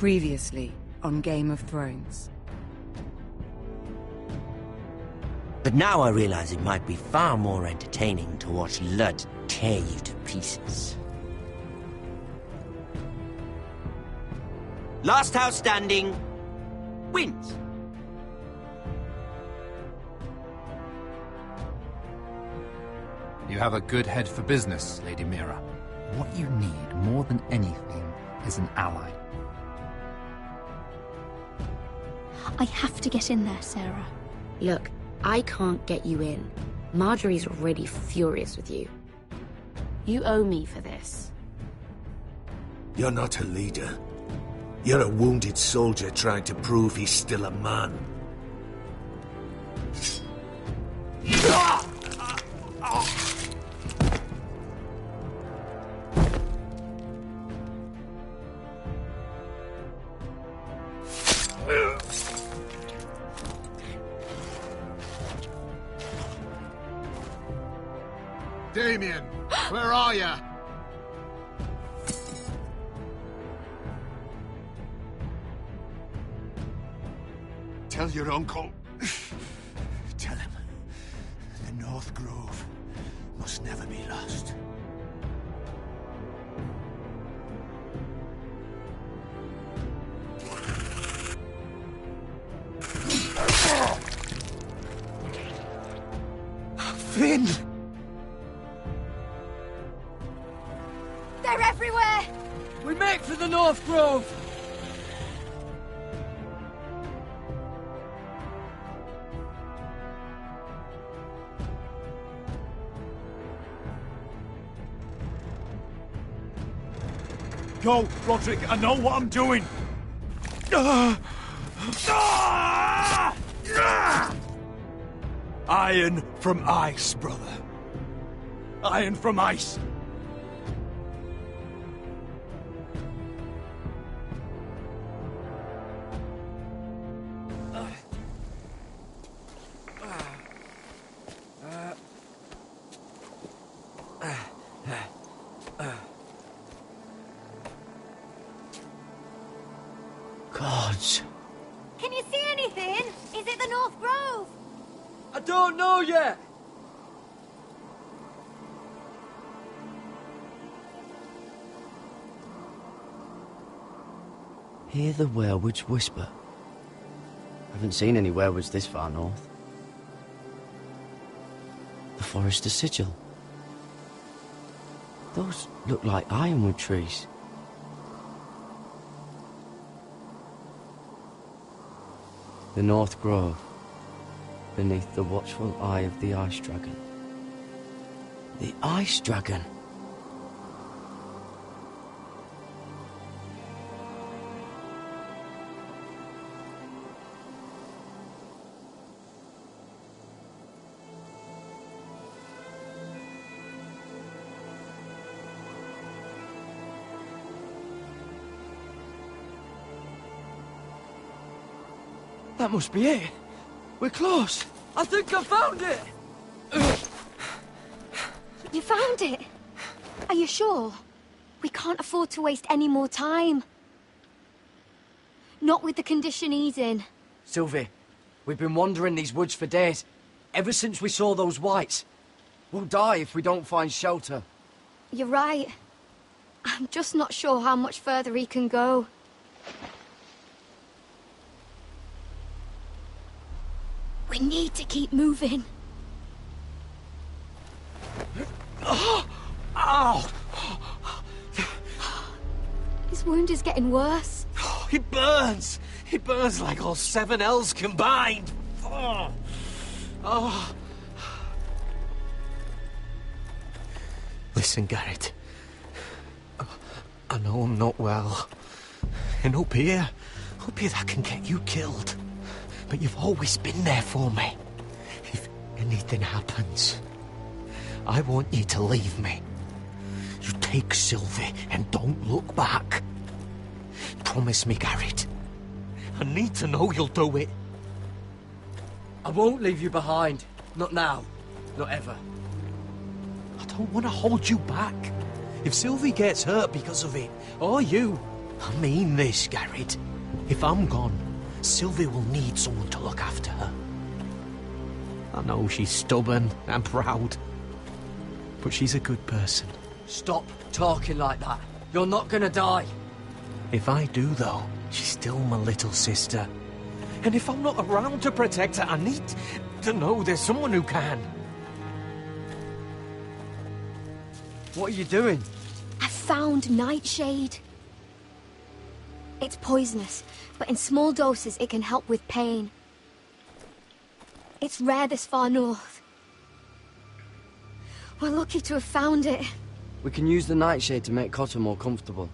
Previously on Game of Thrones. But now I realize it might be far more entertaining to watch Lud tear you to pieces. Last house standing wins. You have a good head for business, Lady Mira. What you need more than anything is an ally. I have to get in there, Sarah. Look, I can't get you in. Marjorie's already furious with you. You owe me for this. You're not a leader. You're a wounded soldier trying to prove he's still a man. Damien, where are ya? Tell your uncle. Tell him. The North Grove must never be lost. Finn! They're everywhere! We make for the North Grove! Go, Roderick, I know what I'm doing! Iron from ice, brother. Iron from ice. Gods. Can you see anything? Is it the North Grove? I don't know yet! Hear the werewolves whisper. Haven't seen any werewolves this far north. The Forester's Sigil. Those look like ironwood trees. The North Grove, beneath the watchful eye of the Ice Dragon. The Ice Dragon? That must be it. We're close. I think I found it! You found it? Are you sure? We can't afford to waste any more time. Not with the condition he's in. Sylvie, we've been wandering these woods for days. Ever since we saw those whites. We'll die if we don't find shelter. You're right. I'm just not sure how much further he can go. We need to keep moving. Ow! His wound is getting worse. He burns! He burns like all 7 L's combined! Oh. Listen, Garrett. I know I'm not well. And up here that can get you killed. But you've always been there for me. If anything happens, I want you to leave me. You take Sylvie and don't look back. Promise me, Garrett. I need to know you'll do it. I won't leave you behind. Not now. Not ever. I don't want to hold you back. If Sylvie gets hurt because of it, or you, I mean this, Garrett. If I'm gone, Sylvie will need someone to look after her. I know she's stubborn and proud, but she's a good person. Stop talking like that. You're not gonna die. If I do, though, she's still my little sister. And if I'm not around to protect her, I need to know there's someone who can. What are you doing? I found nightshade. It's poisonous, but in small doses it can help with pain. It's rare this far north. We're lucky to have found it. We can use the nightshade to make Cotter more comfortable.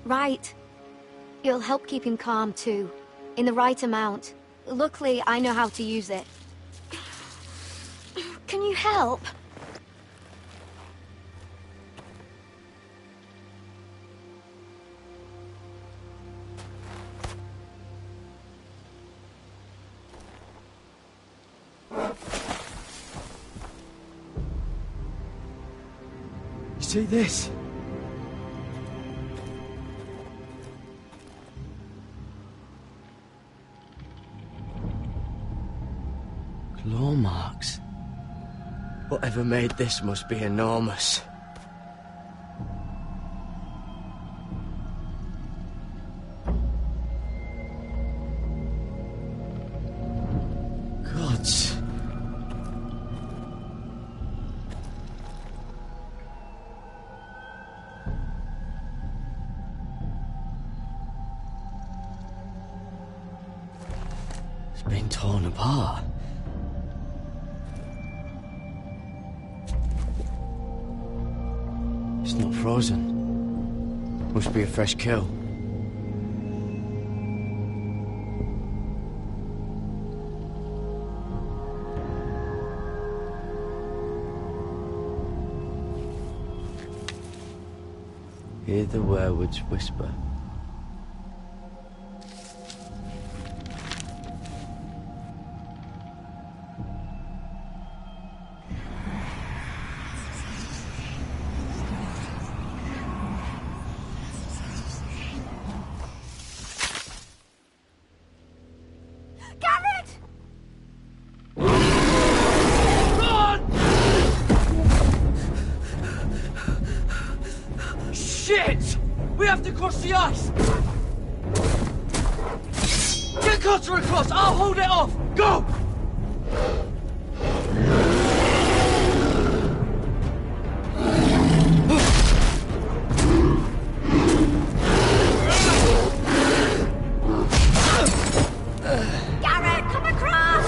Right. It'll help keep him calm too, in the right amount. Luckily, I know how to use it. Can you help? See this? Claw marks. Whatever made this must be enormous. Gods. It's been torn apart. It's not frozen. Must be a fresh kill. Hear the werewolves whisper. Shit! We have to cross the ice! Get Cotter across! I'll hold it off! Go! Garrett, come across!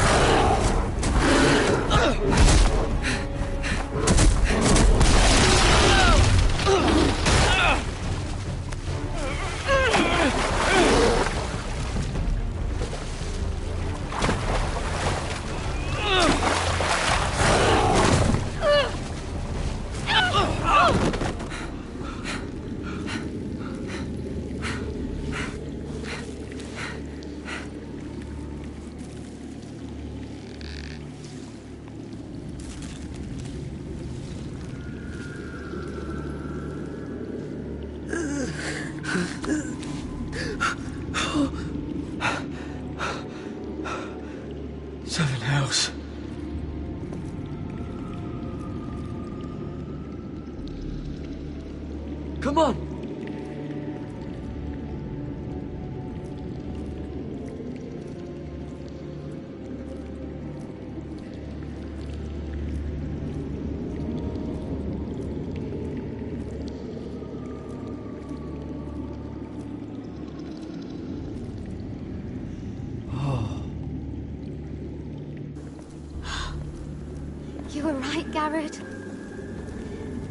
Seven hells. Come on! You were right, Garrett.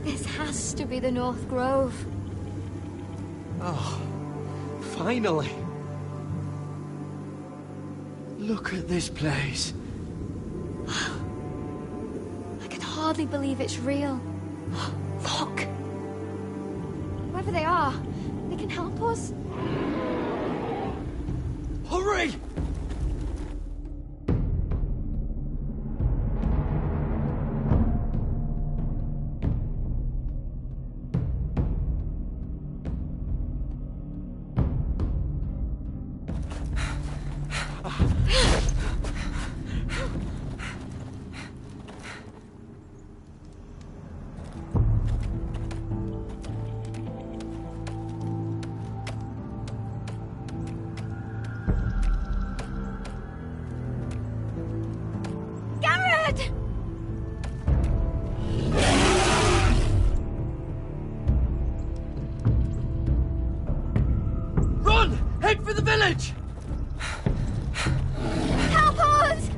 This has to be the North Grove. Oh, finally. Look at this place. I can hardly believe it's real. Look! Whoever they are, they can help us. Hurry! God! Run! Head for the village! Help us!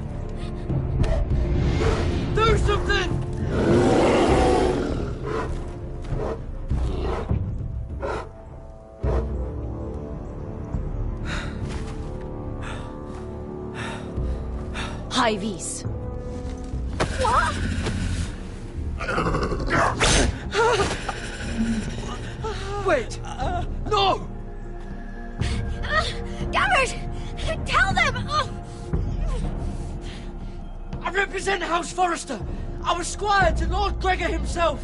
Do something! High vis. What? Wait! No! Garrett! Tell them! I represent House Forrester. I was squire to Lord Gregor himself.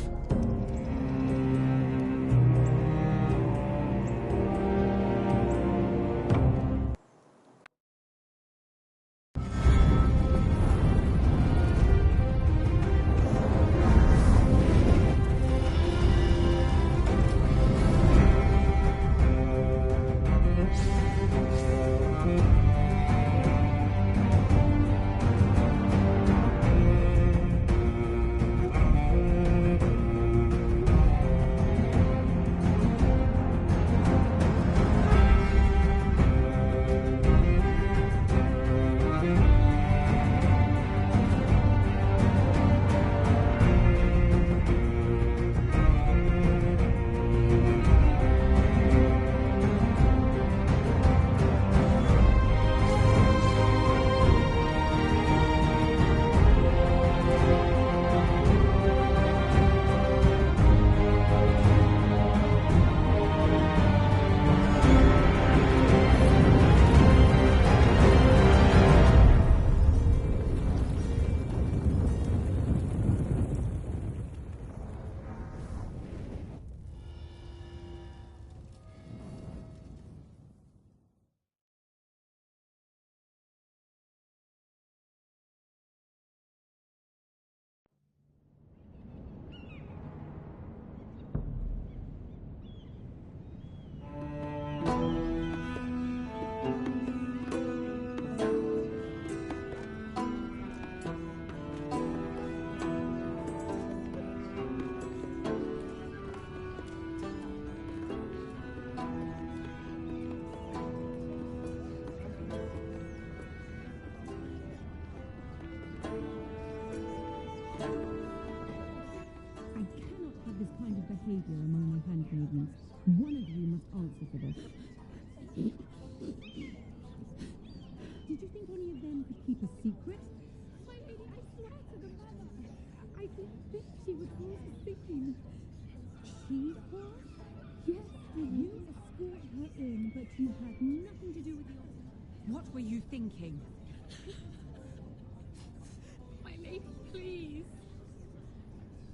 behavior among my handmaidens. One of you must answer for this. Did you think any of them could keep a secret? My lady, I swear to the mother, I didn't think she would cause a scene. She was? Yes, you escort her in, but you had nothing to do with the... What were you thinking? My lady, please.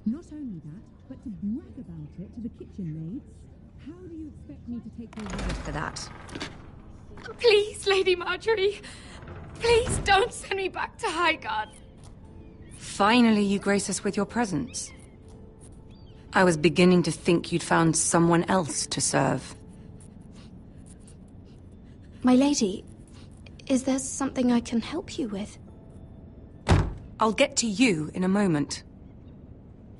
Not only that, but to brag about it to the kitchen maids. How do you expect me to take your word For that. Please, Lady Marjorie. Please don't send me back to Highgarden. Finally, you grace us with your presence. I was beginning to think you'd found someone else to serve. My lady, is there something I can help you with? I'll get to you in a moment.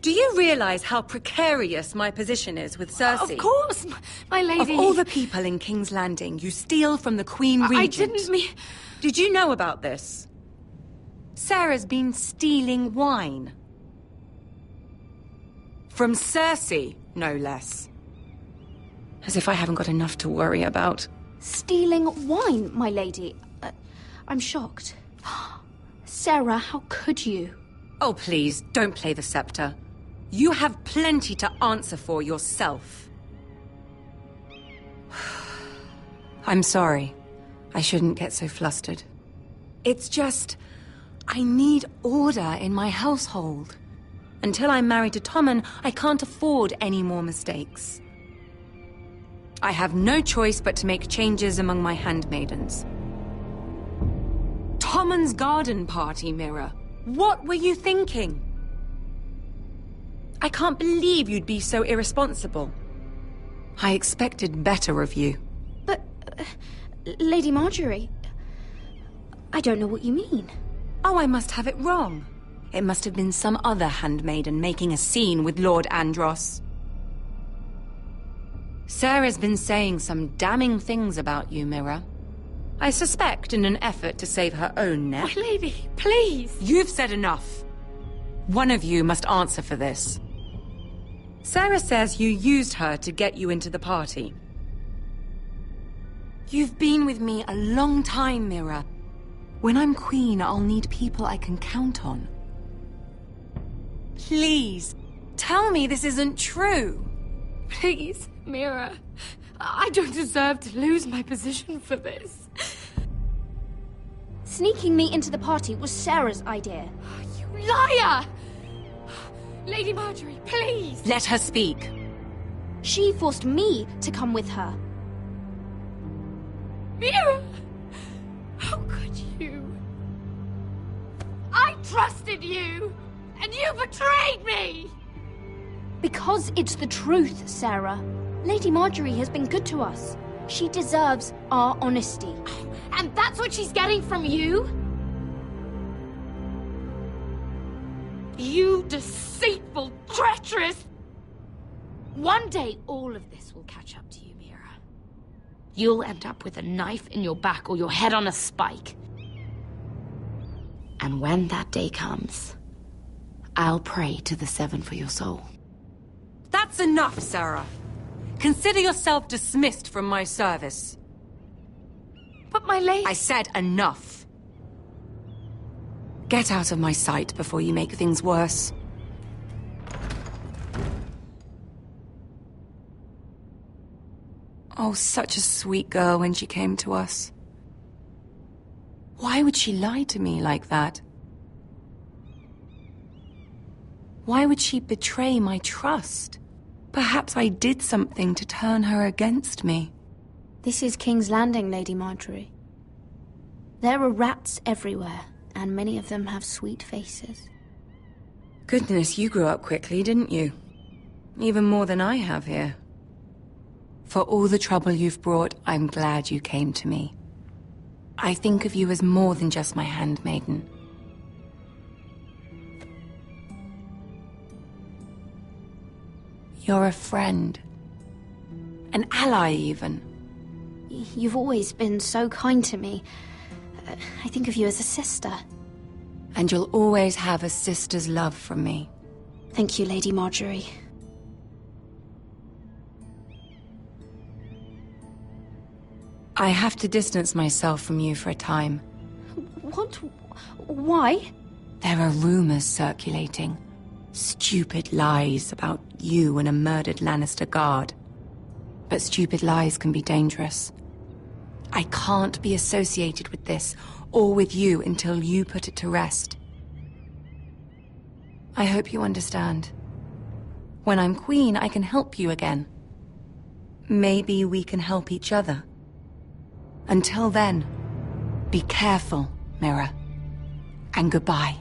Do you realize how precarious my position is with Cersei? Of course, my lady. Of all the people in King's Landing, you steal from the Queen Regent. I didn't mean... Did you know about this? Sarah's been stealing wine. From Cersei, no less. As if I haven't got enough to worry about. Stealing wine, my lady? I'm shocked. Sarah, how could you? Oh, please, don't play the scepter. You have plenty to answer for yourself. I'm sorry. I shouldn't get so flustered. It's just... I need order in my household. Until I'm married to Tommen, I can't afford any more mistakes. I have no choice but to make changes among my handmaidens. Tommen's garden party, Mira. What were you thinking? I can't believe you'd be so irresponsible. I expected better of you. But, Lady Marjorie, I don't know what you mean. Oh, I must have it wrong. It must have been some other handmaiden making a scene with Lord Andros. Sarah's been saying some damning things about you, Mira. I suspect in an effort to save her own neck. My lady, please! You've said enough. One of you must answer for this. Sarah says you used her to get you into the party. You've been with me a long time, Mira. When I'm queen, I'll need people I can count on. Please, tell me this isn't true. Please, Mira. I don't deserve to lose my position for this. Sneaking me into the party was Sarah's idea. You liar! Lady Marjorie, please! Let her speak. She forced me to come with her. Mira! How could you? I trusted you! And you betrayed me! Because it's the truth, Sarah. Lady Marjorie has been good to us. She deserves our honesty. And that's what she's getting from you? You deceitful, treacherous... One day, all of this will catch up to you, Mira. You'll end up with a knife in your back or your head on a spike. And when that day comes, I'll pray to the Seven for your soul. That's enough, Sarah. Consider yourself dismissed from my service. But my lady... I said enough. Get out of my sight before you make things worse. Oh, such a sweet girl when she came to us. Why would she lie to me like that? Why would she betray my trust? Perhaps I did something to turn her against me. This is King's Landing, Lady Marjorie. There are rats everywhere, and many of them have sweet faces. Goodness, you grew up quickly, didn't you? Even more than I have here. For all the trouble you've brought, I'm glad you came to me. I think of you as more than just my handmaiden. You're a friend. An ally, even. You've always been so kind to me. I think of you as a sister. And you'll always have a sister's love from me. Thank you, Lady Marjorie. I have to distance myself from you for a time. What? Why? There are rumors circulating. Stupid lies about you and a murdered Lannister guard. But stupid lies can be dangerous. I can't be associated with this, or with you, until you put it to rest. I hope you understand. When I'm queen, I can help you again. Maybe we can help each other. Until then, be careful, Mira. And goodbye.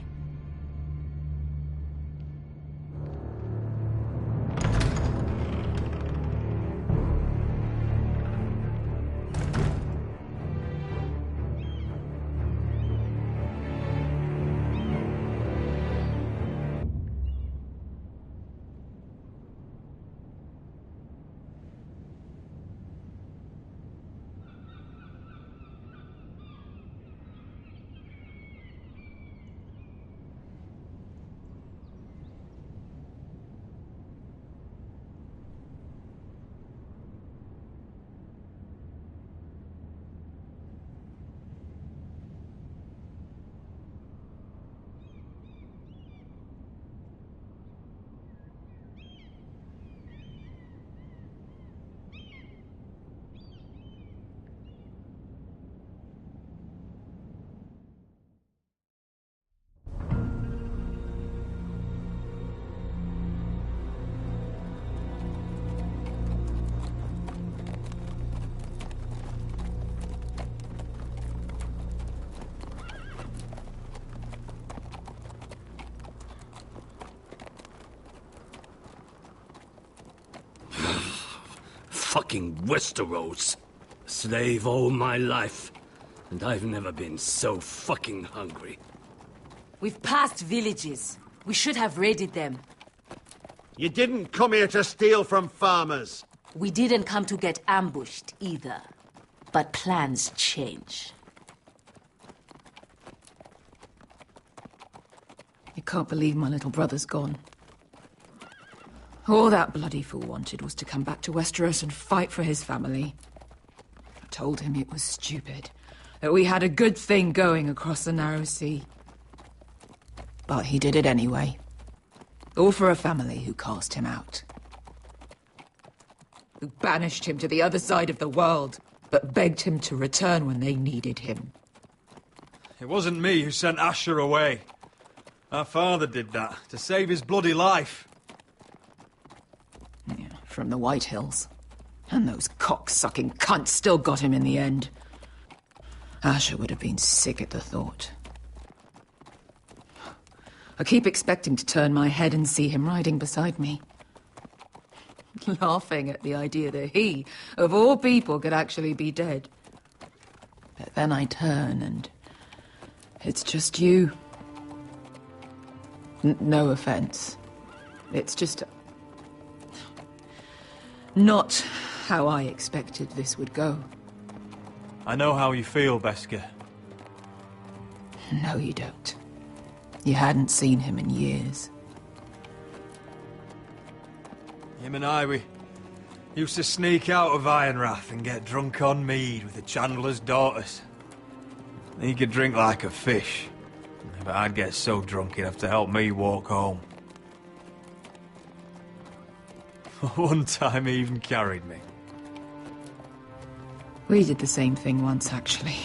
Fucking Westeros. Slave all my life, and I've never been so fucking hungry. We've passed villages. We should have raided them. You didn't come here to steal from farmers. We didn't come to get ambushed either. But plans change. I can't believe my little brother's gone. All that bloody fool wanted was to come back to Westeros and fight for his family. I told him it was stupid, that we had a good thing going across the narrow sea. But he did it anyway. All for a family who cast him out. Who banished him to the other side of the world, but begged him to return when they needed him. It wasn't me who sent Asher away. Our father did that, to save his bloody life. Yeah, from the White Hills. And those cock-sucking cunts still got him in the end. Asher would have been sick at the thought. I keep expecting to turn my head and see him riding beside me. Laughing at the idea that he, of all people, could actually be dead. But then I turn and it's just you. No offense. It's just not how I expected this would go. I know how you feel, Beskar. No, you don't. You hadn't seen him in years. Him and I, we used to sneak out of Ironrath and get drunk on mead with the Chandler's daughters. He could drink like a fish, but I'd get so drunk he'd have to help me walk home. One time he even carried me. We did the same thing once, actually.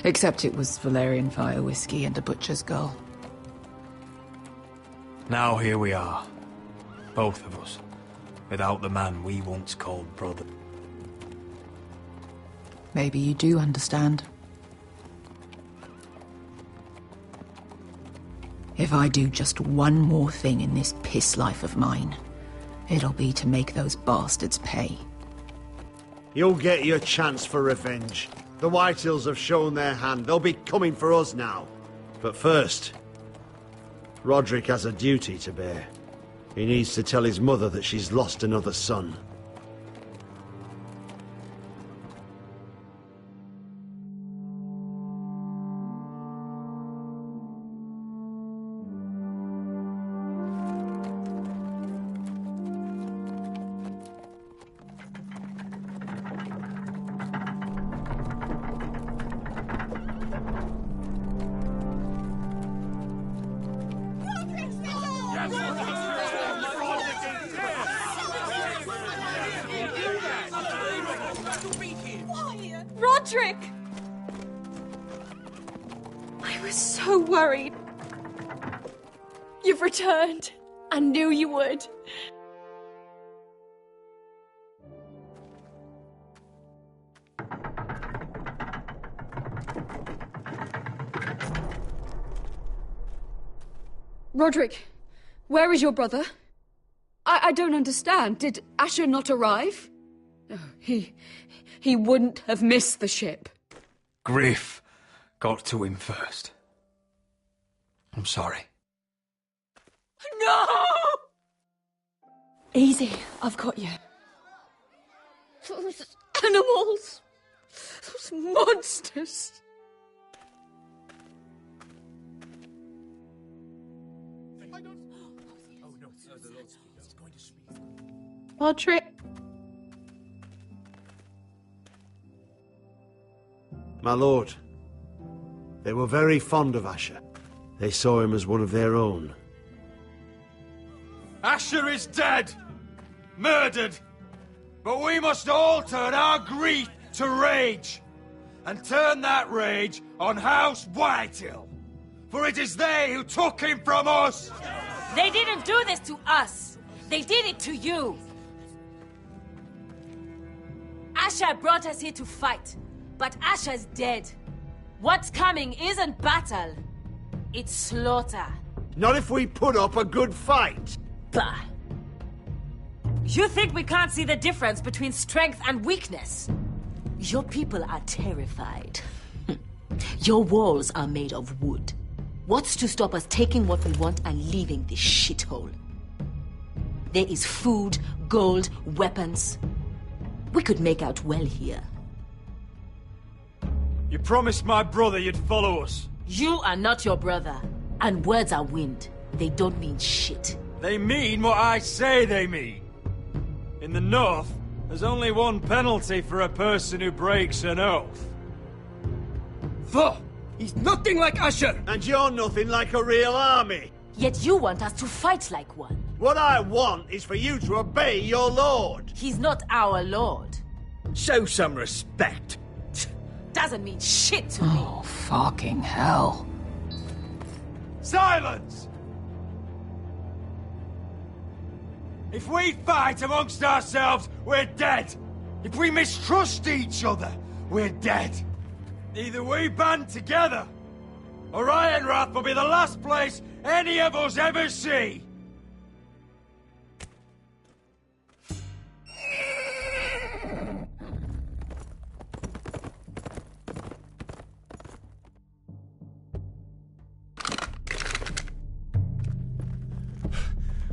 Except it was Valerian fire whiskey and a butcher's girl. Now here we are, both of us, without the man we once called brother. Maybe you do understand. If I do just one more thing in this piss life of mine, it'll be to make those bastards pay. You'll get your chance for revenge. The Whitehills have shown their hand. They'll be coming for us now. But first, Roderick has a duty to bear. He needs to tell his mother that she's lost another son. Roderick! I was so worried. You've returned. I knew you would. Roderick, where is your brother? I don't understand. Did Asher not arrive? No, he wouldn't have missed the ship. Griff got to him first. I'm sorry. No! Easy, I've got you. Those animals. Those monsters. Roderick. My lord, they were very fond of Asher. They saw him as one of their own. Asher is dead! Murdered! But we must all turn our grief to rage! And turn that rage on House Whitehill! For it is they who took him from us! They didn't do this to us! They did it to you! Asher brought us here to fight, but Asher's dead. What's coming isn't battle, it's slaughter. Not if we put up a good fight. Bah! You think we can't see the difference between strength and weakness? Your people are terrified. Your walls are made of wood. What's to stop us taking what we want and leaving this shithole? There is food, gold, weapons. We could make out well here. You promised my brother you'd follow us. You are not your brother. And words are wind. They don't mean shit. They mean what I say they mean. In the North, there's only one penalty for a person who breaks an oath. He's nothing like Asher! And you're nothing like a real army! Yet you want us to fight like one. What I want is for you to obey your lord! He's not our lord. Show some respect. Doesn't mean shit to me. Oh, fucking hell. Silence! If we fight amongst ourselves, we're dead. If we mistrust each other, we're dead. Either we band together, or Ironrath will be the last place any of us ever see.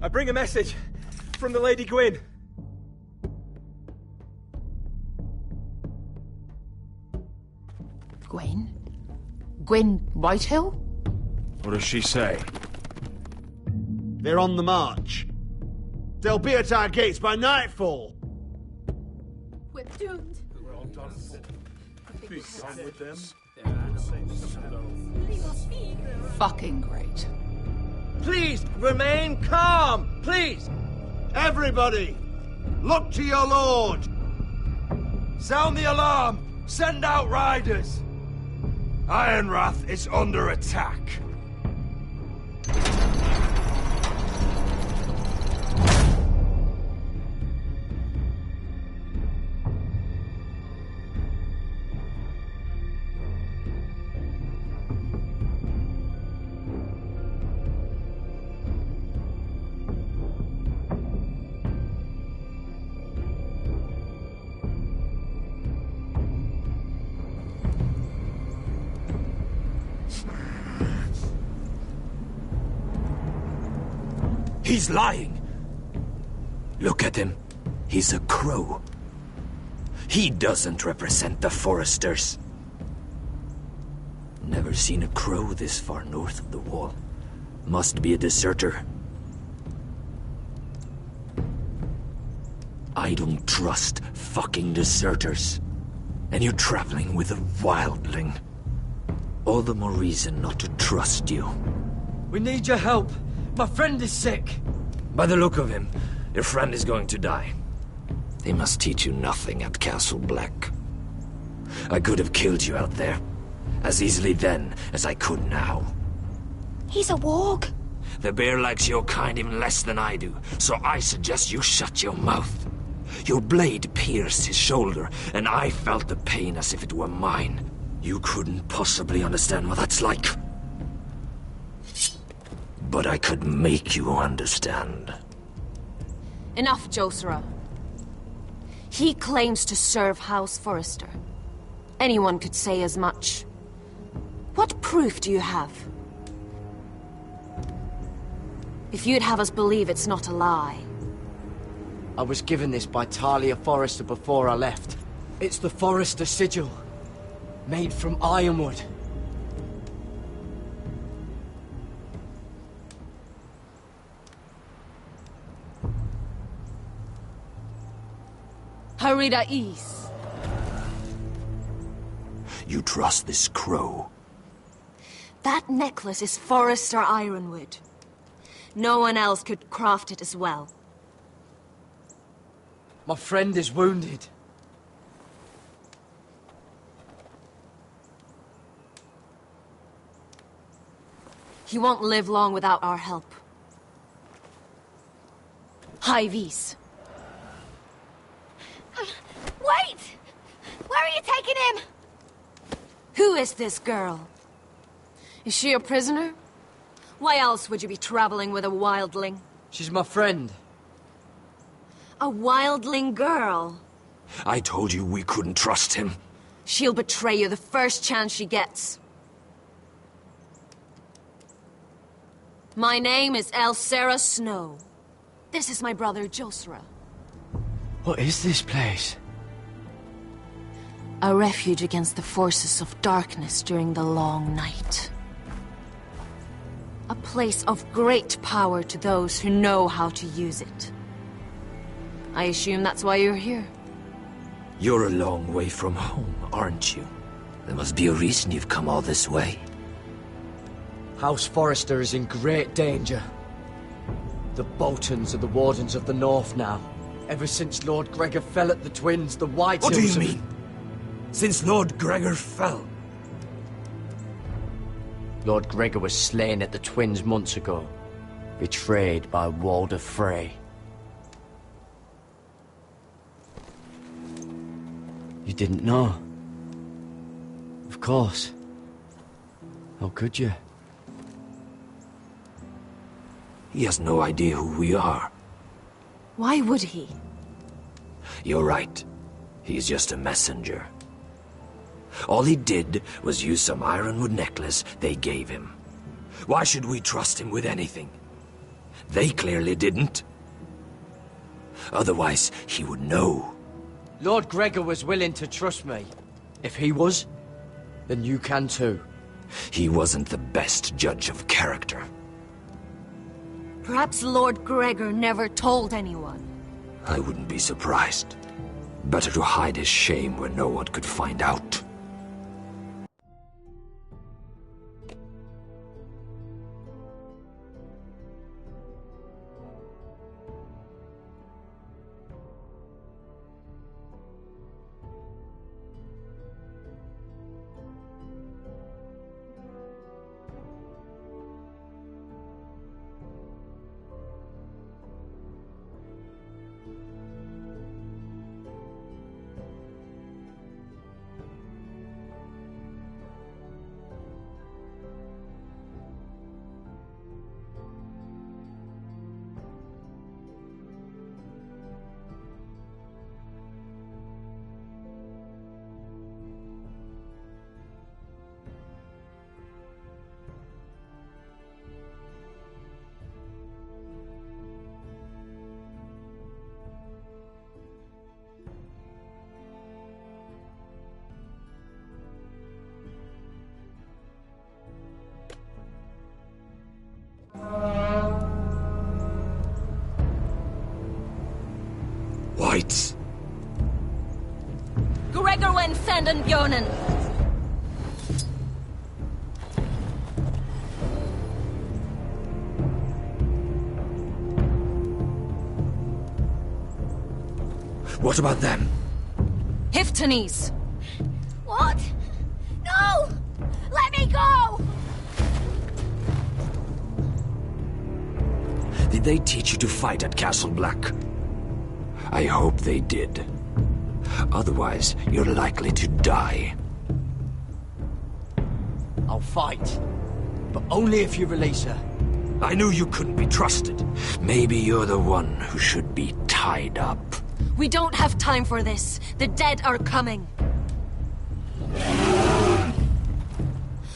I bring a message from the Lady Gwyn. Gwyn? Gwyn Whitehill? What does she say? They're on the march. They'll be at our gates by nightfall. We're doomed. We're all done. Be done with them. Fucking great. Please, remain calm! Please! Everybody! Look to your lord! Sound the alarm! Send out riders! Ironrath is under attack. He's lying. Look at him. He's a crow. He doesn't represent the Foresters. Never seen a crow this far north of the wall. Must be a deserter. I don't trust fucking deserters. And you're traveling with a wildling. All the more reason not to trust you. We need your help. My friend is sick. By the look of him, your friend is going to die. They must teach you nothing at Castle Black. I could have killed you out there, as easily then as I could now. He's a warg. The bear likes your kind even less than I do, so I suggest you shut your mouth. Your blade pierced his shoulder, and I felt the pain as if it were mine. You couldn't possibly understand what that's like. But I could make you understand. Enough, Josera. He claims to serve House Forrester. Anyone could say as much. What proof do you have? If you'd have us believe it's not a lie. I was given this by Talia Forrester before I left. It's the Forrester sigil, made from ironwood. Harida East. You trust this crow? That necklace is Forrester ironwood. No one else could craft it as well. My friend is wounded. He won't live long without our help. High Vis. Wait! Where are you taking him? Who is this girl? Is she a prisoner? Why else would you be traveling with a wildling? She's my friend. A wildling girl? I told you we couldn't trust him. She'll betray you the first chance she gets. My name is Elsera Snow. This is my brother, Josra. What is this place? A refuge against the forces of darkness during the long night. A place of great power to those who know how to use it. I assume that's why you're here. You're a long way from home, aren't you? There must be a reason you've come all this way. House Forrester is in great danger. The Boltons are the Wardens of the North now. Ever since Lord Gregor fell at the Twins, the White What do Hills you have- mean? Since Lord Gregor fell? Lord Gregor was slain at the Twins months ago. Betrayed by Walder Frey. You didn't know? Of course. How could you? He has no idea who we are. Why would he? You're right. He's just a messenger. All he did was use some ironwood necklace they gave him. Why should we trust him with anything? They clearly didn't. Otherwise, he would know. Lord Gregor was willing to trust me. If he was, then you can too. He wasn't the best judge of character. Perhaps Lord Gregor never told anyone. I wouldn't be surprised. Better to hide his shame where no one could find out. Whites. Gregor wen senden björnen. What about them? Hiftanes. What? No! Let me go! Did they teach you to fight at Castle Black? I hope they did. Otherwise, you're likely to die. I'll fight. But only if you release her. I knew you couldn't be trusted. Maybe you're the one who should be tied up. We don't have time for this. The dead are coming.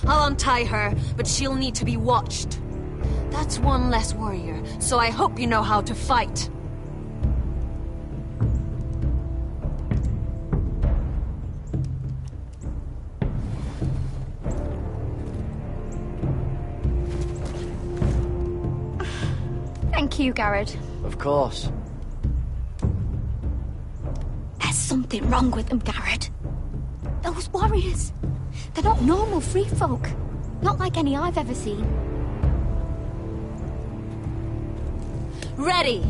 I'll untie her, but she'll need to be watched. That's one less warrior, so I hope you know how to fight. Thank you, Garrett. Of course. There's something wrong with them, Garrett. Those warriors. They're not normal free folk. Not like any I've ever seen. Ready!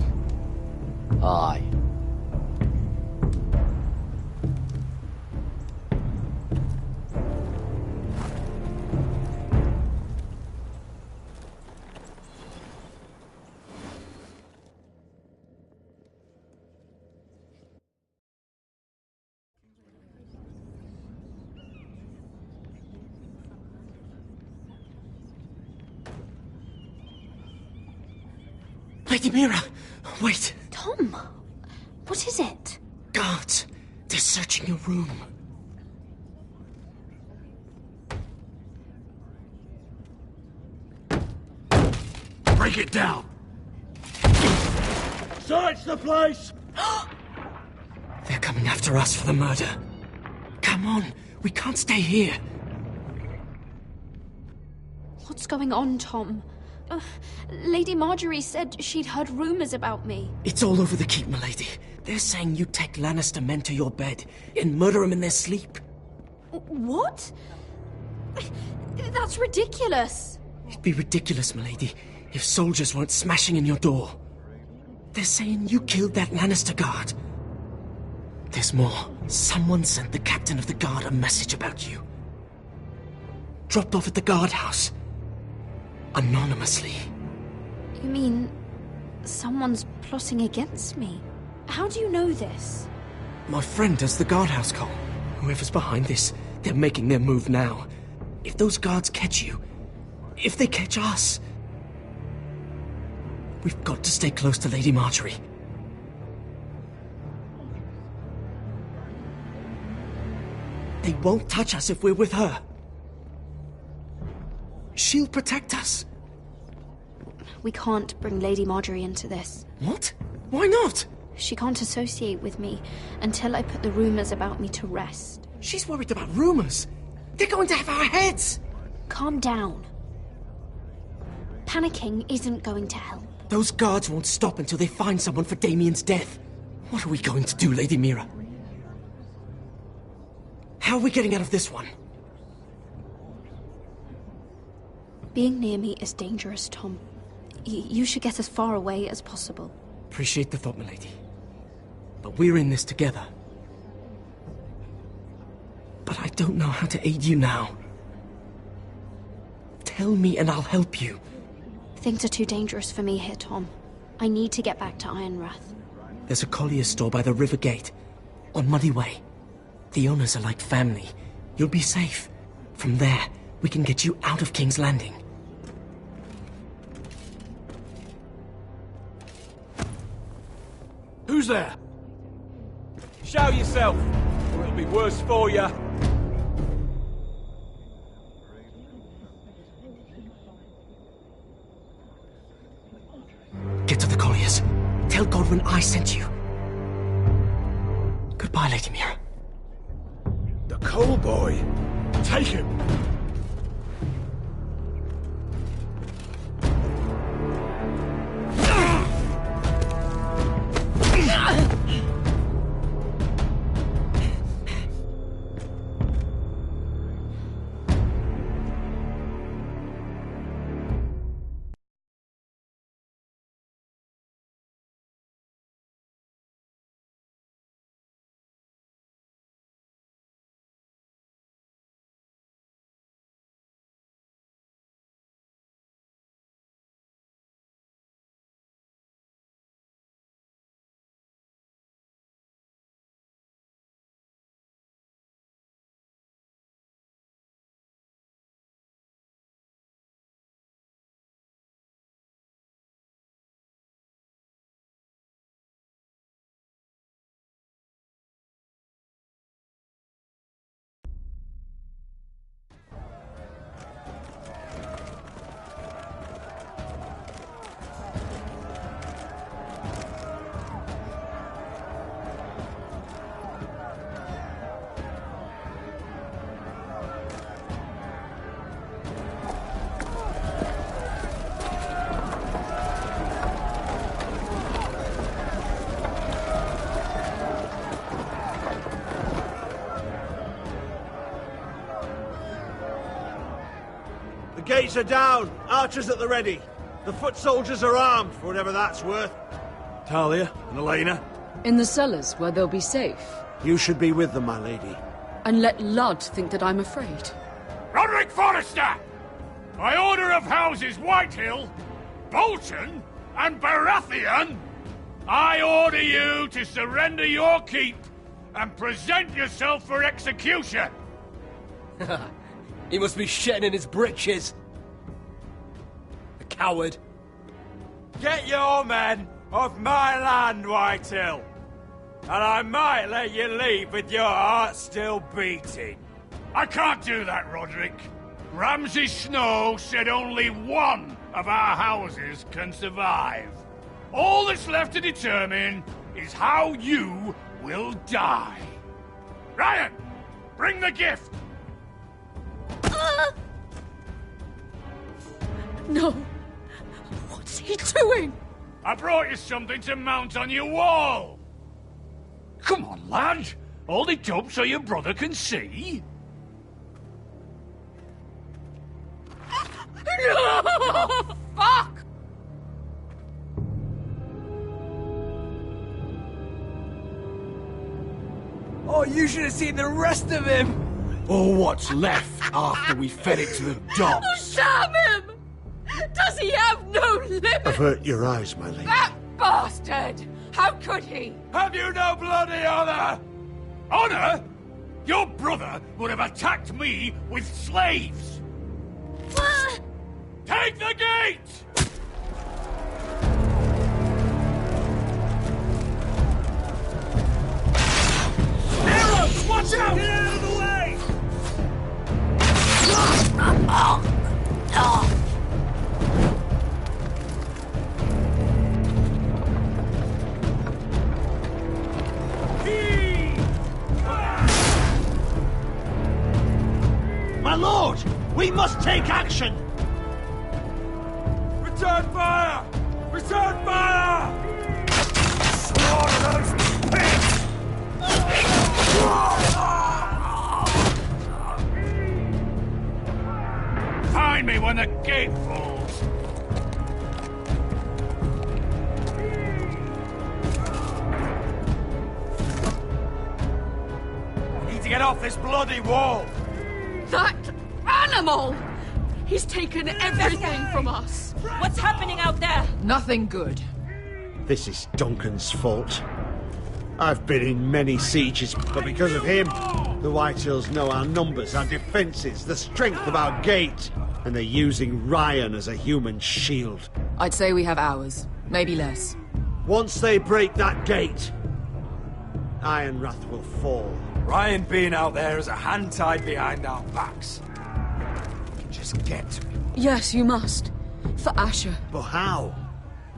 Aye. Lady Mira, wait. Tom, what is it? Guards, they're searching your room. Get down! Search the place! They're coming after us for the murder. Come on, we can't stay here. What's going on, Tom? Lady Marjorie said she'd heard rumors about me. It's all over the keep, milady. They're saying you take Lannister men to your bed and murder them in their sleep. What? That's ridiculous. It'd be ridiculous, milady, if soldiers weren't smashing in your door. They're saying you killed that Lannister guard. There's more. Someone sent the captain of the guard a message about you. Dropped off at the guardhouse. Anonymously. You mean someone's plotting against me? How do you know this? My friend does the guardhouse call. Whoever's behind this, they're making their move now. If those guards catch you, if they catch us, we've got to stay close to Lady Marjorie. They won't touch us if we're with her. She'll protect us. We can't bring Lady Marjorie into this. What? Why not? She can't associate with me until I put the rumors about me to rest. She's worried about rumors. They're going to have our heads. Calm down. Panicking isn't going to help. Those guards won't stop until they find someone for Damien's death. What are we going to do, Lady Mira? How are we getting out of this one? Being near me is dangerous, Tom. You should get as far away as possible. Appreciate the thought, milady. But we're in this together. But I don't know how to aid you now. Tell me and I'll help you. Things are too dangerous for me here, Tom. I need to get back to Ironrath. There's a collier's store by the river gate, on Muddy Way. The owners are like family. You'll be safe. From there, we can get you out of King's Landing. Who's there? Show yourself, or it'll be worse for you. Get to the colliers. Tell Godwin I sent you. Goodbye, Lady Mira. The Coal Boy. Take him. Gates are down. Archers at the ready. The foot soldiers are armed, for whatever that's worth. Talia and Elena? In the cellars, where they'll be safe. You should be with them, my lady. And let Ludd think that I'm afraid. Roderick Forrester! By order of Houses Whitehill, Bolton, and Baratheon, I order you to surrender your keep and present yourself for execution! He must be shitting in his britches. A coward. Get your men off my land, Whitehill, and I might let you leave with your heart still beating. I can't do that, Roderick. Ramsay Snow said only one of our houses can survive. All that's left to determine is how you will die. Ryan, bring the gift! No. What's he doing? I brought you something to mount on your wall. Come on, lad. Hold it up so your brother can see. No! Fuck! Oh, you should have seen the rest of him! Or what's left after we fed it to the dogs. Oh, damn him! Does he have no limit? Avert your eyes, my lady. That bastard! How could he? Have you no bloody honor? Honor? Your brother would have attacked me with slaves! Take the gate! Arrows! Watch out! Get out of the way! My lord! We must take action! Return fire! Return fire! Slaughter those pigs! Find me when the gate falls! We need to get off this bloody wall! That animal! He's taken everything from us. What's happening out there? Nothing good. This is Duncan's fault. I've been in many sieges, but because of him, the Whitehills know our numbers, our defences, the strength of our gate, and they're using Ryan as a human shield. I'd say we have hours, maybe less. Once they break that gate, Ironwrath will fall. Ryan being out there is a hand tied behind our backs. We can just get to him. Yes, you must. For Asher. But how?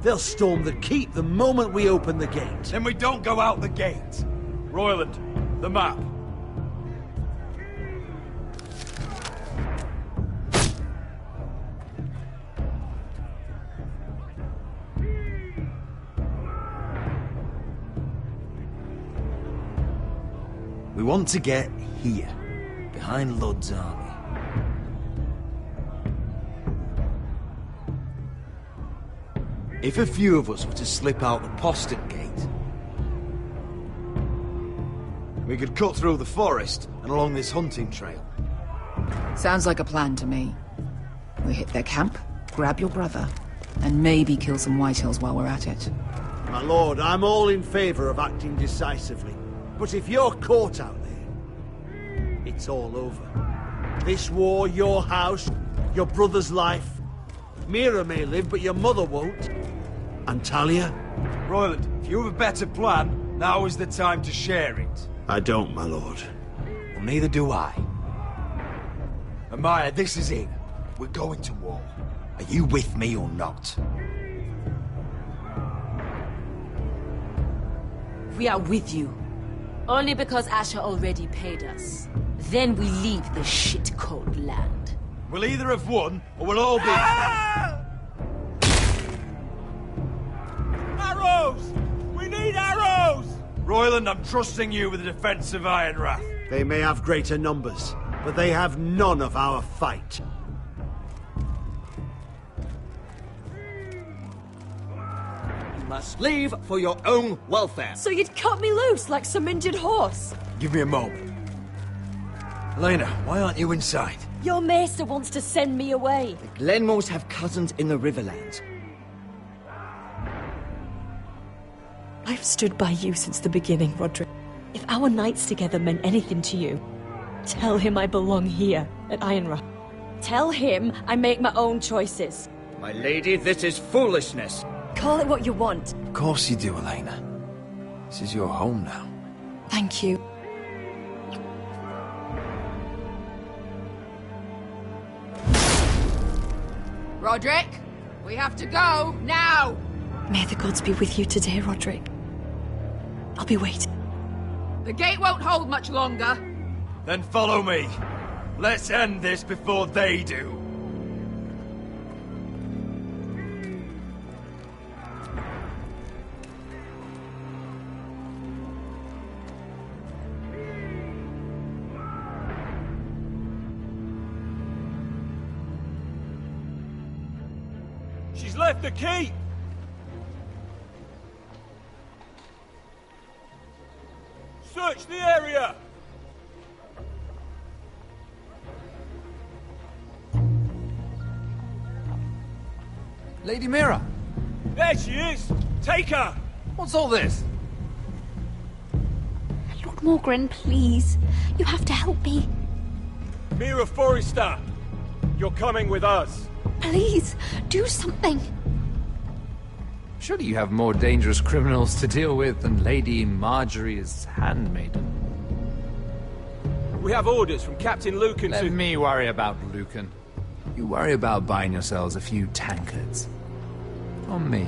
They'll storm the keep the moment we open the gate. Then we don't go out the gate. Royland, the map. We want to get here, behind Ludd's army. If a few of us were to slip out the postern gate, we could cut through the forest and along this hunting trail. Sounds like a plan to me. We hit their camp, grab your brother, and maybe kill some Whitehills while we're at it. My lord, I'm all in favour of acting decisively. But if you're caught out there, it's all over. This war, your house, your brother's life. Mira may live, but your mother won't. And Talia? Royland, if you have a better plan, now is the time to share it. I don't, my lord. Well, neither do I. Amaya, this is it. We're going to war. Are you with me or not? We are with you. Only because Asher already paid us. Then we leave this shit-cold land. We'll either have won, or we'll all be... Arrows! We need arrows! Royland, I'm trusting you with the defense of Ironwrath. They may have greater numbers, but they have none of our fight. You must leave for your own welfare. So you'd cut me loose like some injured horse? Give me a moment. Elena, why aren't you inside? Your maester wants to send me away. The Glenmores have cousins in the Riverlands. I've stood by you since the beginning, Roderick. If our nights together meant anything to you, tell him I belong here at Ironwrath. Tell him I make my own choices. My lady, this is foolishness. Call it what you want. Of course you do, Elena. This is your home now. Thank you. Roderick? We have to go, now! May the gods be with you today, Roderick. I'll be waiting. The gate won't hold much longer. Then follow me. Let's end this before they do. She's left the keep! Search the area! Lady Mira! There she is! Take her! What's all this? Lord Morgren, please. You have to help me. Mira Forrester! You're coming with us! Please, do something. Surely you have more dangerous criminals to deal with than Lady Marjorie's handmaiden. We have orders from Captain Lucan Let me worry about Lucan. You worry about buying yourselves a few tankards. On me.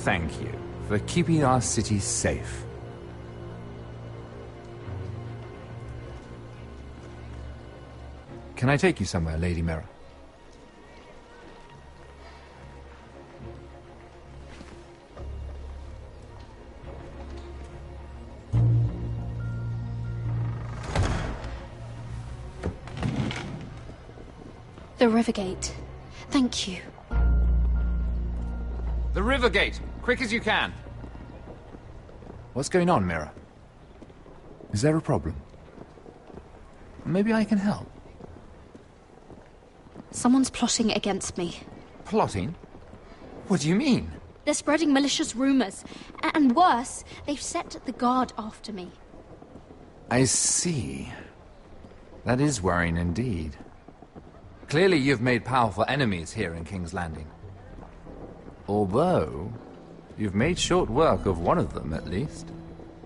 Thank you for keeping our city safe. Can I take you somewhere, Lady Mira? The Rivergate. Thank you. The Rivergate! Quick as you can! What's going on, Mira? Is there a problem? Maybe I can help. Someone's plotting against me. Plotting? What do you mean? They're spreading malicious rumors. And worse, they've set the guard after me. I see. That is worrying indeed. Clearly you've made powerful enemies here in King's Landing. Although, you've made short work of one of them, at least.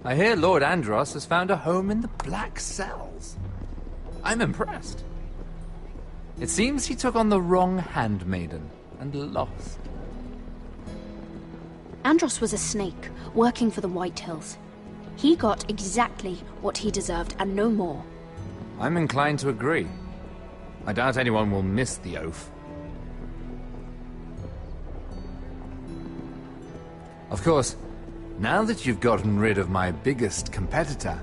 I hear Lord Andros has found a home in the Black Cells. I'm impressed. It seems he took on the wrong handmaiden and lost. Andros was a snake, working for the White Hills. He got exactly what he deserved, and no more. I'm inclined to agree. I doubt anyone will miss the oath. Of course, now that you've gotten rid of my biggest competitor,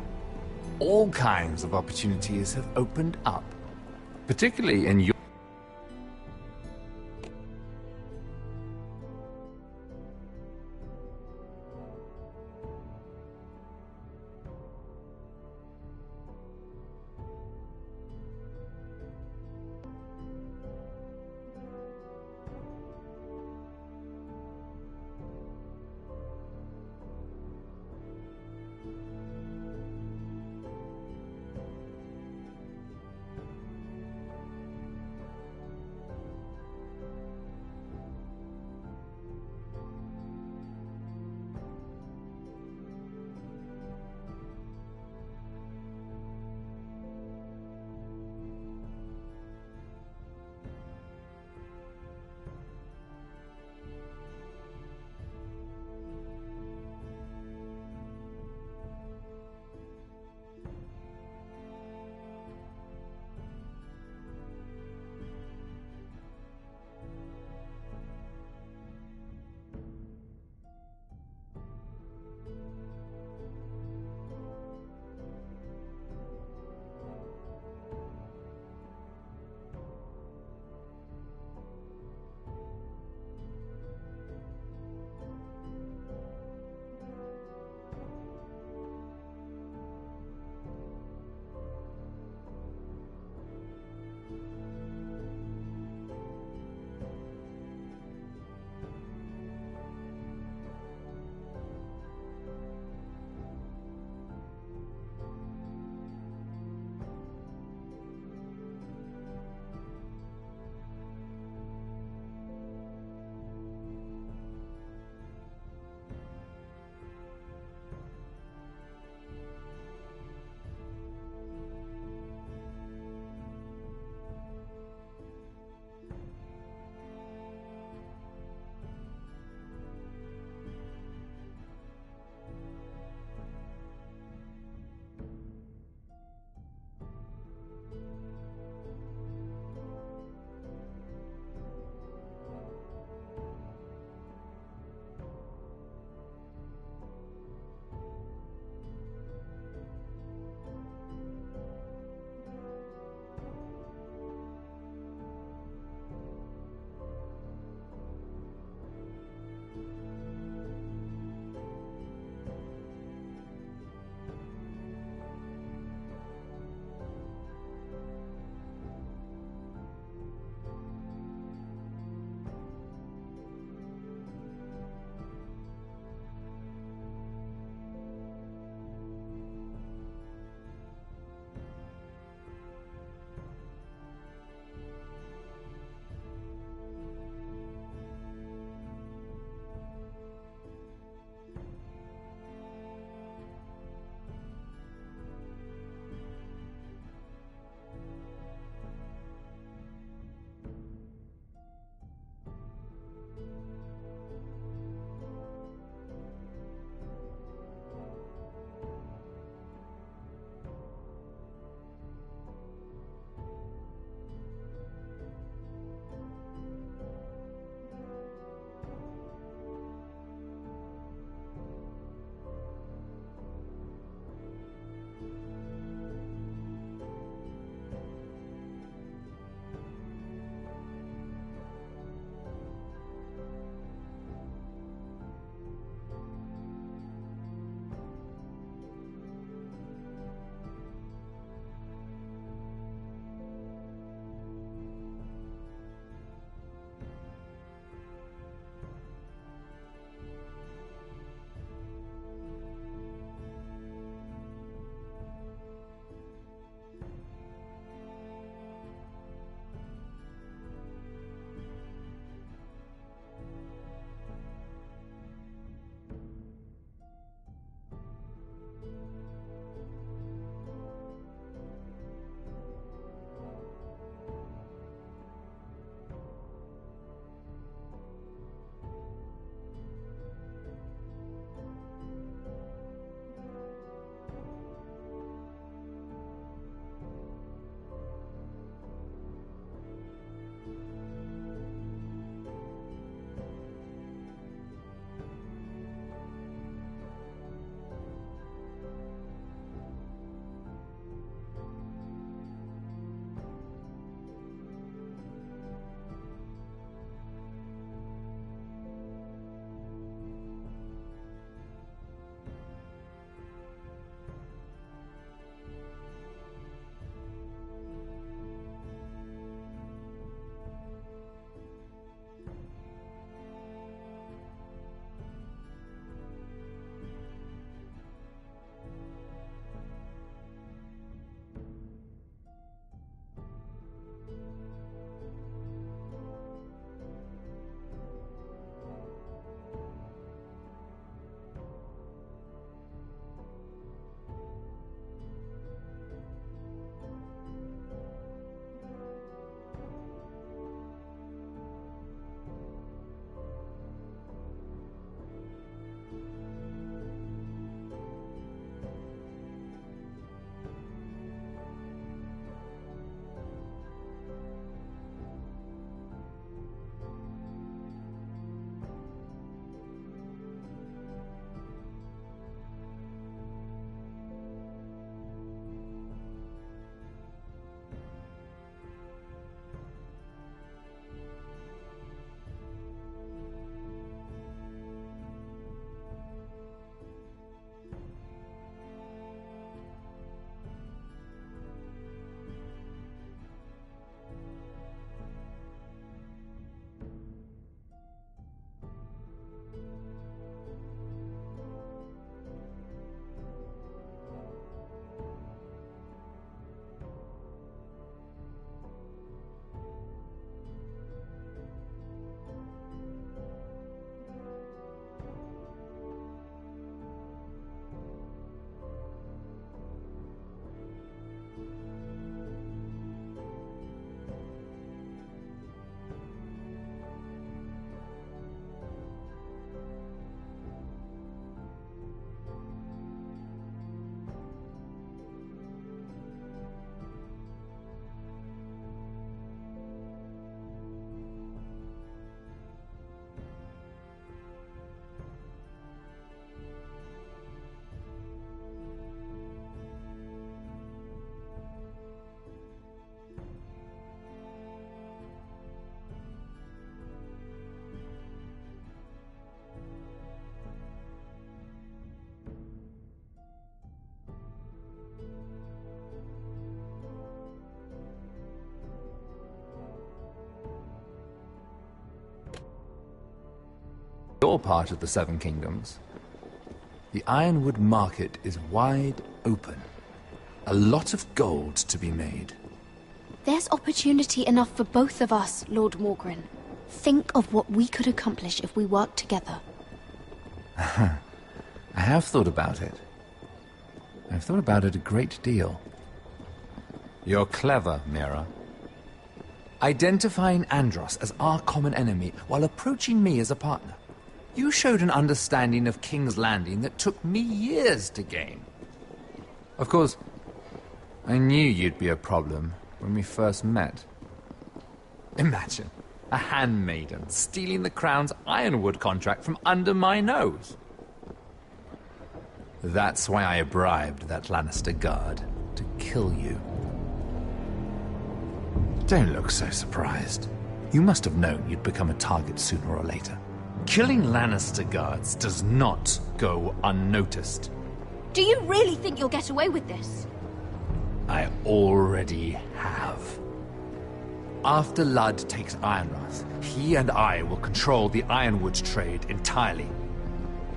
all kinds of opportunities have opened up. Particularly in your... your part of the Seven Kingdoms, the Ironwood market is wide open. A lot of gold to be made. There's opportunity enough for both of us, Lord Morgren. Think of what we could accomplish if we worked together. I have thought about it. I've thought about it a great deal. You're clever, Mira. Identifying Andros as our common enemy while approaching me as a partner. You showed an understanding of King's Landing that took me years to gain. Of course, I knew you'd be a problem when we first met. Imagine a handmaiden stealing the Crown's Ironwood contract from under my nose. That's why I bribed that Lannister guard to kill you. Don't look so surprised. You must have known you'd become a target sooner or later. Killing Lannister guards does not go unnoticed. Do you really think you'll get away with this? I already have. After Ludd takes Ironrath, he and I will control the Ironwood trade entirely.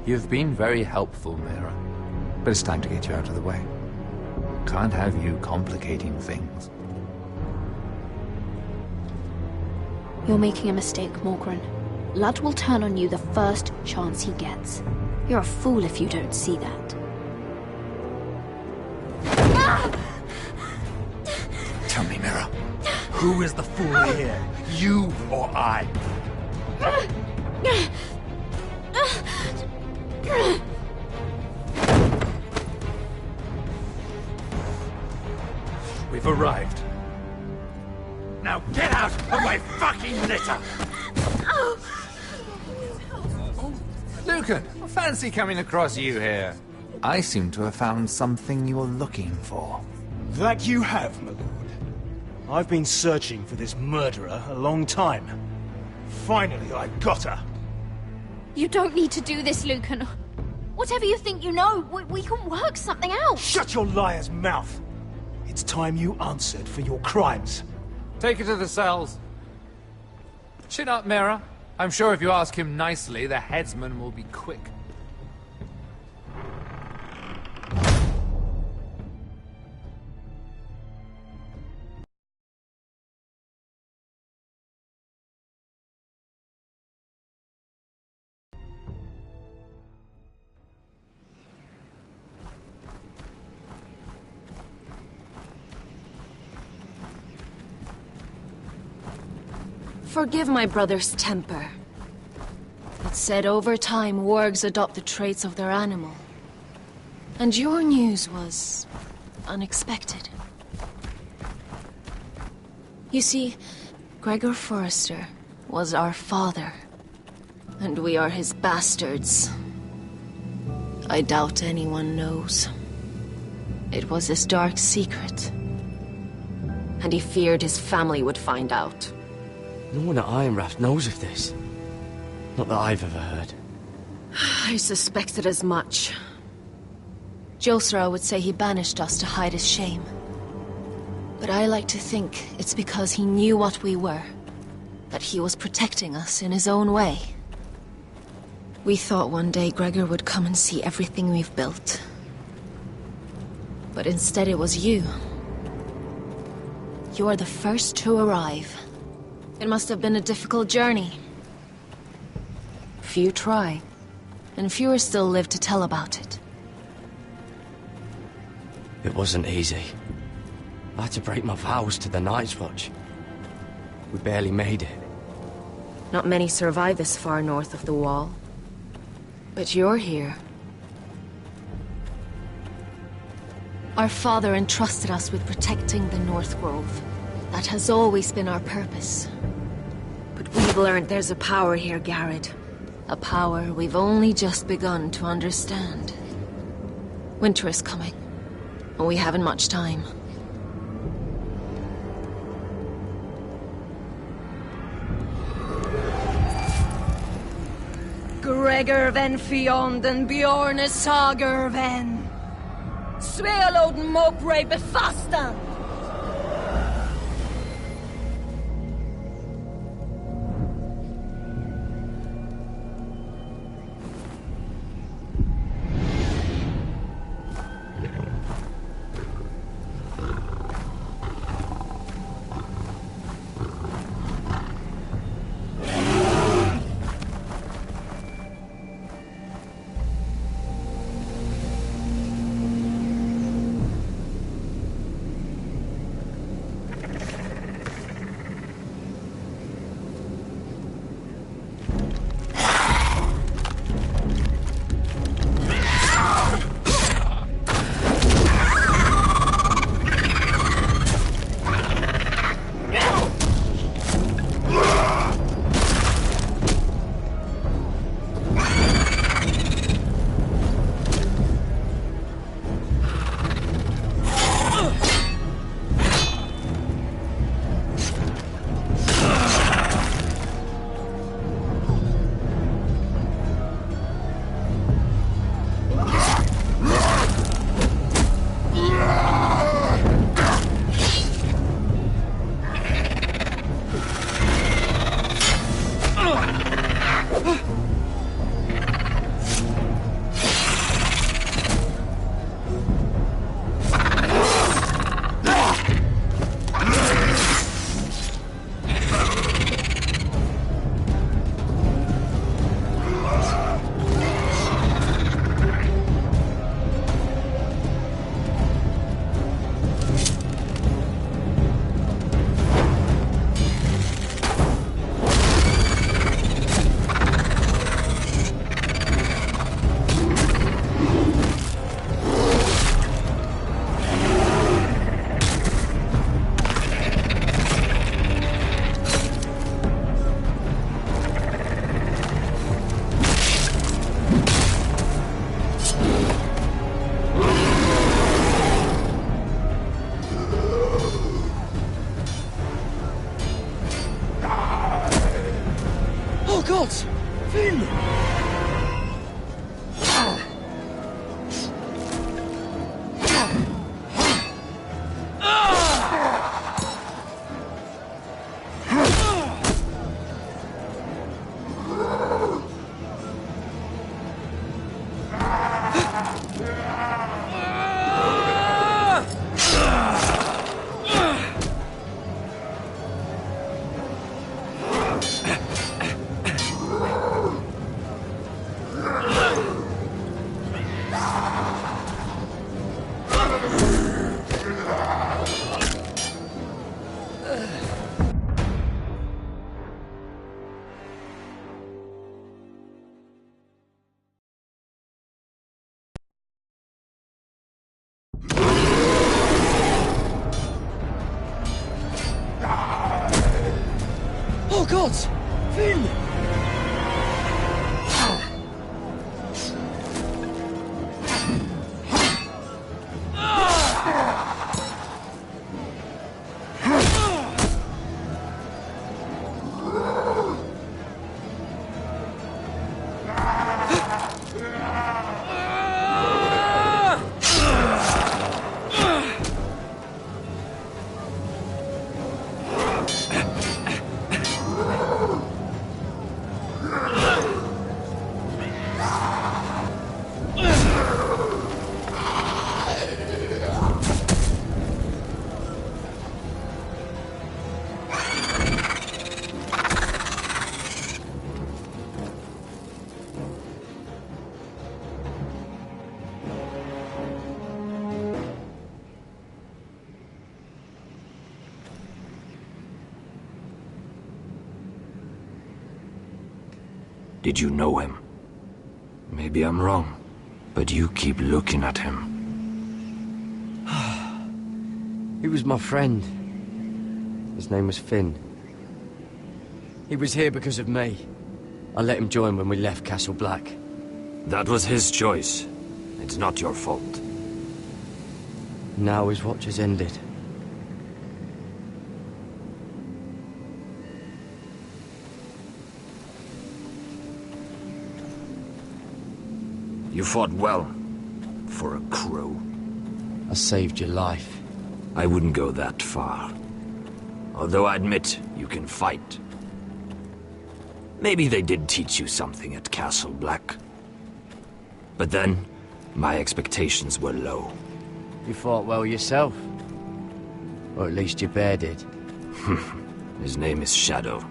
You've been very helpful, Mira. But it's time to get you out of the way. Can't have you complicating things. You're making a mistake, Morgren. Ludd will turn on you the first chance he gets. You're a fool if you don't see that. Tell me, Mira, who is the fool here? You or I? We've arrived. Now get out of my fucking litter! Lucan, fancy coming across you here. I seem to have found something you're looking for. That you have, my lord. I've been searching for this murderer a long time. Finally, I got her. You don't need to do this, Lucan. Whatever you think you know, we can work something out. Shut your liar's mouth! It's time you answered for your crimes. Take her to the cells. Chin up, Mira. I'm sure if you ask him nicely, the headsman will be quick. Forgive my brother's temper. It's said over time wargs adopt the traits of their animal. And your news was unexpected. You see, Gregor Forrester was our father, and we are his bastards. I doubt anyone knows. It was his dark secret, and he feared his family would find out. No one at Ironrath knows of this. Not that I've ever heard. I suspected as much. Josra would say he banished us to hide his shame. But I like to think it's because he knew what we were. That he was protecting us in his own way. We thought one day Gregor would come and see everything we've built. But instead it was you. You are the first to arrive. It must have been a difficult journey. Few try, and fewer still live to tell about it. It wasn't easy. I had to break my vows to the Night's Watch. We barely made it. Not many survive this far north of the Wall. But you're here. Our father entrusted us with protecting the North Grove. That has always been our purpose. But we've learned there's a power here, Garrett. A power we've only just begun to understand. Winter is coming, and we haven't much time. Gregor ven Fionden Bjorne Sager ven Svealoden Mokre befastan. Oh, gods! Finn! Did you know him? Maybe I'm wrong, but you keep looking at him. He was my friend. His name was Finn. He was here because of me. I let him join when we left Castle Black. That was his choice. It's not your fault. Now his watch has ended. You fought well, for a crow. I saved your life. I wouldn't go that far. Although I admit, you can fight. Maybe they did teach you something at Castle Black. But then, my expectations were low. You fought well yourself. Or at least your bear did. His name is Shadow.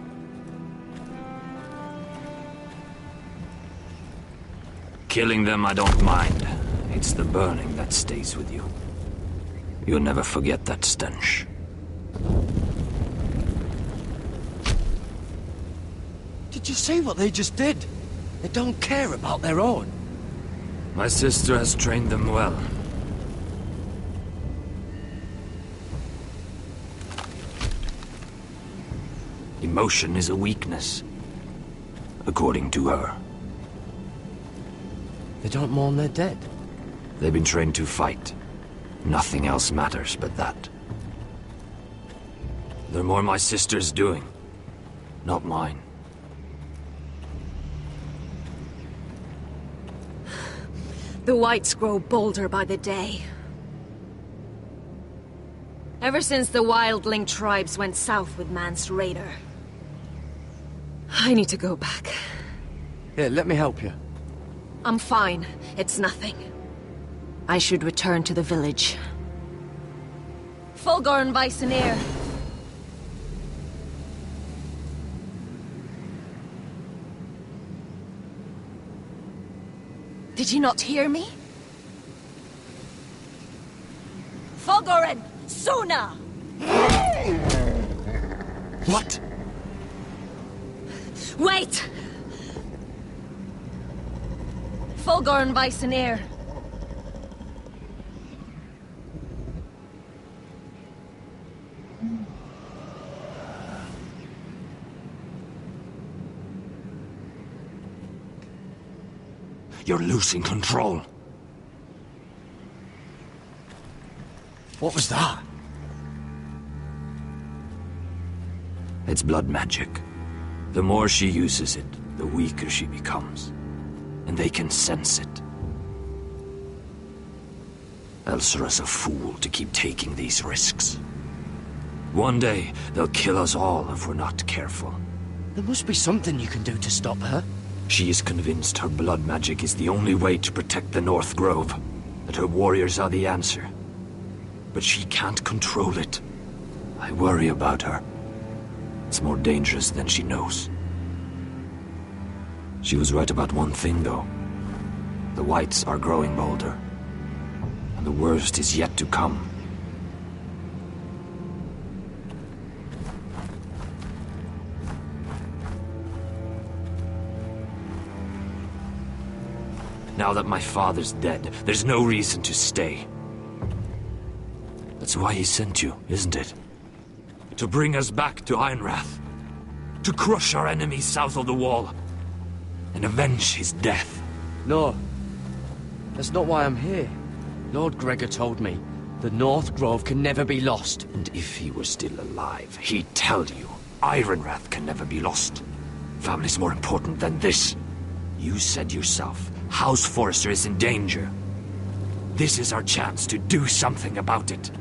Killing them I don't mind. It's the burning that stays with you. You'll never forget that stench. Did you see what they just did? They don't care about their own. My sister has trained them well. Emotion is a weakness, according to her. They don't mourn their dead. They've been trained to fight. Nothing else matters but that. They're more my sister's doing, not mine. The Whites grow bolder by the day. Ever since the Wildling tribes went south with Mance Raider. I need to go back. Here, let me help you. I'm fine. It's nothing. I should return to the village. Fulgorn Weisenir. Did you not hear me? Fulgoren! Suna! What? Wait! Fulgorn Weisenir. You're losing control. What was that? It's blood magic. The more she uses it, the weaker she becomes. And they can sense it. Elsera's a fool to keep taking these risks. One day, they'll kill us all if we're not careful. There must be something you can do to stop her. She is convinced her blood magic is the only way to protect the North Grove, that her warriors are the answer. But she can't control it. I worry about her. It's more dangerous than she knows. She was right about one thing, though. The Whites are growing bolder. And the worst is yet to come. Now that my father's dead, there's no reason to stay. That's why he sent you, isn't it? To bring us back to Ironrath. To crush our enemies south of the Wall. And avenge his death. No. That's not why I'm here. Lord Gregor told me the North Grove can never be lost. And if he were still alive, he'd tell you Ironrath can never be lost. Family's more important than this. You said yourself, House Forrester is in danger. This is our chance to do something about it.